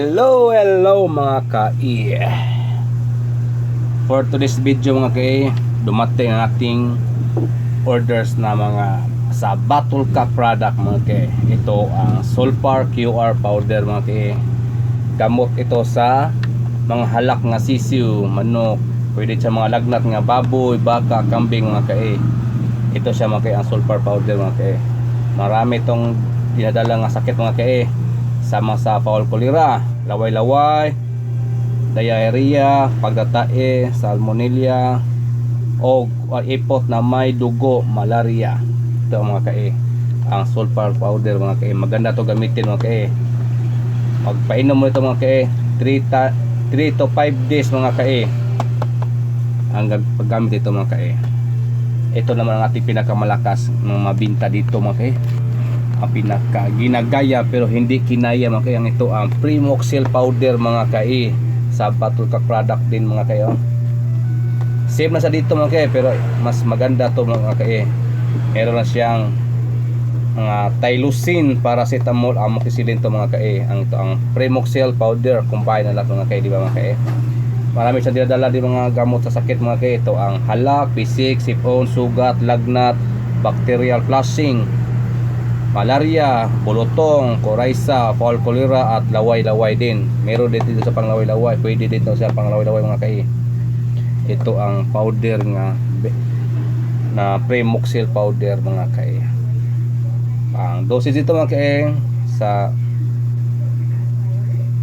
Hello mga ka-i. For today's video mga ka-i, dumating ang ating orders na mga sa Battle Cup product mga ka-i. Ito ang Sulfur QR powder mga ka-i. Gamot ito sa mga halak nga sisiw, manok, pwede sa mga lagnat nga baboy, baka, kambing mga ka-i. Ito siya mga ka-i, ang sulfur powder mga ka-i. Marami itong dinadala nga sakit mga ka-i, sama sa foul cholera, laway-laway, diarrhea, pagdatae, salmonella, o ipot na may dugo, malaria. Ito mga ka-i, ang sulfur powder mga ka-i. Maganda to gamitin mga ka-i. Magpainom mo ito mga ka-i 3 to 5 days mga ka-i ang paggamit ito mga ka-i. Ito naman ang ating pinakamalakas ng mabinta dito mga ka-i, ang pinaka ginagaya pero hindi kinaya mga ka-i. Ang ito ang Primoxil powder mga ka-i, sa Battle Cup product din mga ka-i. Same na sa dito mga ka-i, pero mas maganda to mga ka-i. Meron na siyang mga Tylosin, paracetamol, amoxicillin to mga ka-i. Ang ito ang Primoxil powder, combine na lang mga ka-i, di ba mga ka-i? Marami siyang dinadala din mga gamot sa sakit mga ka-i. Ito ang halak, pisik, sipon, sugat, lagnat, bacterial flushing, malaria, bulutong, coryza, foul cholera, at laway-laway din. Meron din dito sa panglaway-laway. Pwede dito sa panglaway-laway mga ka-i. Ito ang powder nga na Primoxil powder mga ka-i. Ang dosage dito mga ka-i sa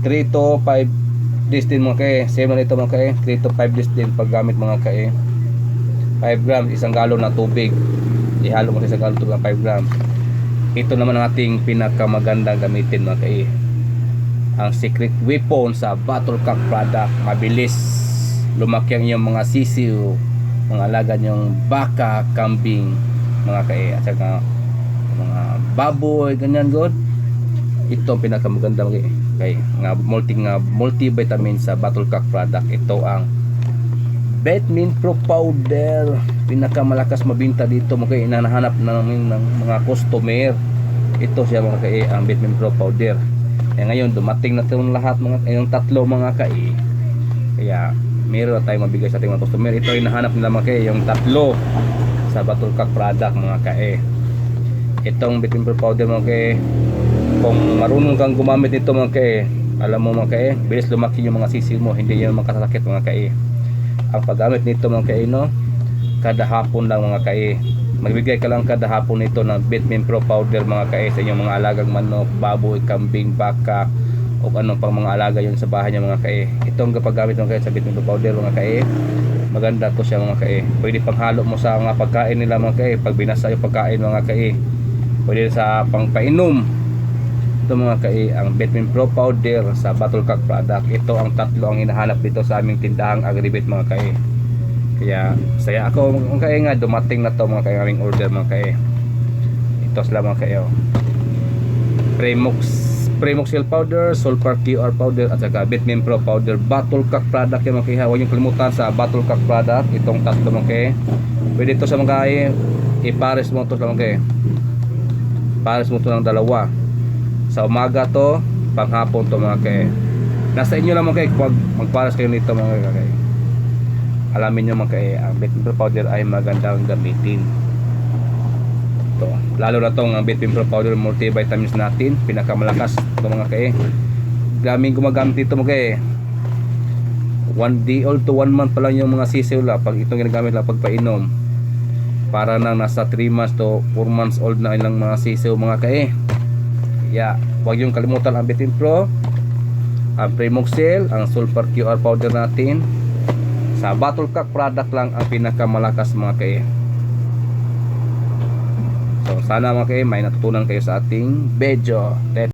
3 to 5 days din mga ka-i. Same na ito mga ka-i, 3 to 5 days din paggamit mga ka-i. 5 grams, isang galon na tubig. Ihalo mo sa isang galon tubig ng 5 grams. Ito naman ang ating pinakamagandang gamitin mga ka-i, ang secret weapon sa Battle Cup product. Mabilis lumaki ang iyong mga sisiw, mga alaga niyong baka, kambing mga ka-i, at saka mga baboy, ganyan good. Ito ang pinakamaganda mga ka-i, nga multivitamin sa Battle Cup product. Ito ang Vitamin Pro powder, pinakamalakas mabinta dito mga ka-i, hinahanap namin ng mga customer. Ito siya mga ka-i, ang Vitamin Pro powder. Kaya ngayon dumating na itong lahat mga yung tatlo mga ka-i, kaya meron na tayong mabigay sa ating mga customer. Ito yung hinahanap nila mga ka-i, yung tatlo sa Battle Cup product mga ka-i. Itong Vitamin Pro powder mga ka-i, kung marunong kang gumamit nito mga ka-i, alam mo mga ka-i, bilis lumaki yung mga sisiw mo, hindi yan makasakit mga ka-i. Ang paggamit nito mga ka-i, no, kada hapon lang mga ka-i. Magbigay ka lang kada hapon nito ng Vitamin Pro powder mga ka-i sa inyong mga alagang manok, baboy, kambing, baka, o anong pang mga alaga yun sa bahay niya mga ka-i. Itong paggamit mga ka-i sa Vitamin Pro powder mga ka-i, maganda to siya mga ka-i. Pwede panghalo mo sa mga pagkain nila mga ka-i. Pag binasa yung pagkain mga ka-i, pwede sa pangpainom. Ito mga ka-i, ang Vitamin Pro powder sa Battle Cup product. Ito ang tatlo ang hinahanap dito sa aming tindahang Agribit mga ka-i. Kaya saya ako mga ka-i nga dumating na to mga ka-i, aming order mga ka-i. Ito sila mga ka-i, Primoxil powder, Sulfur QR powder, at saka Vitamin Pro powder, Battle Cup product yung mga ka-i. Huwag yung kalimutan sa Battle Cup product, itong tatlo mga ka-i. Pwede ito sa mga ka-i, ipares mo ito sa mga ka-i. Pares mo ito ng dalawa. Sa umaga to, panghapon to mga ka-i. Nasa inyo lang mga ka-i kung magpares kayo nito mga ka-i. Alamin nyo mga ka-i, ang Vitamin Pro powder ay magandang gamitin. Ito, lalo na itong Vitamin Pro powder multivitamins natin, pinakamalakas ito mga ka-i. Daming gumagamit dito mga ka-i. 1 day old to 1 month pa lang yung mga sisiw lang pag itong ginagamit lang pagpainom. Para nang nasa 3 months to 4 months old na ilang mga sisiw mga ka-i. Yeah, huwag yung kalimutan ang Vitamin Pro, ang Primoxil, ang Sulfur QR powder natin. Sa Battle Cup product lang ang pinakamalakas mga ka-i. So sana mga ka-i, may natutunan kayo sa ating video.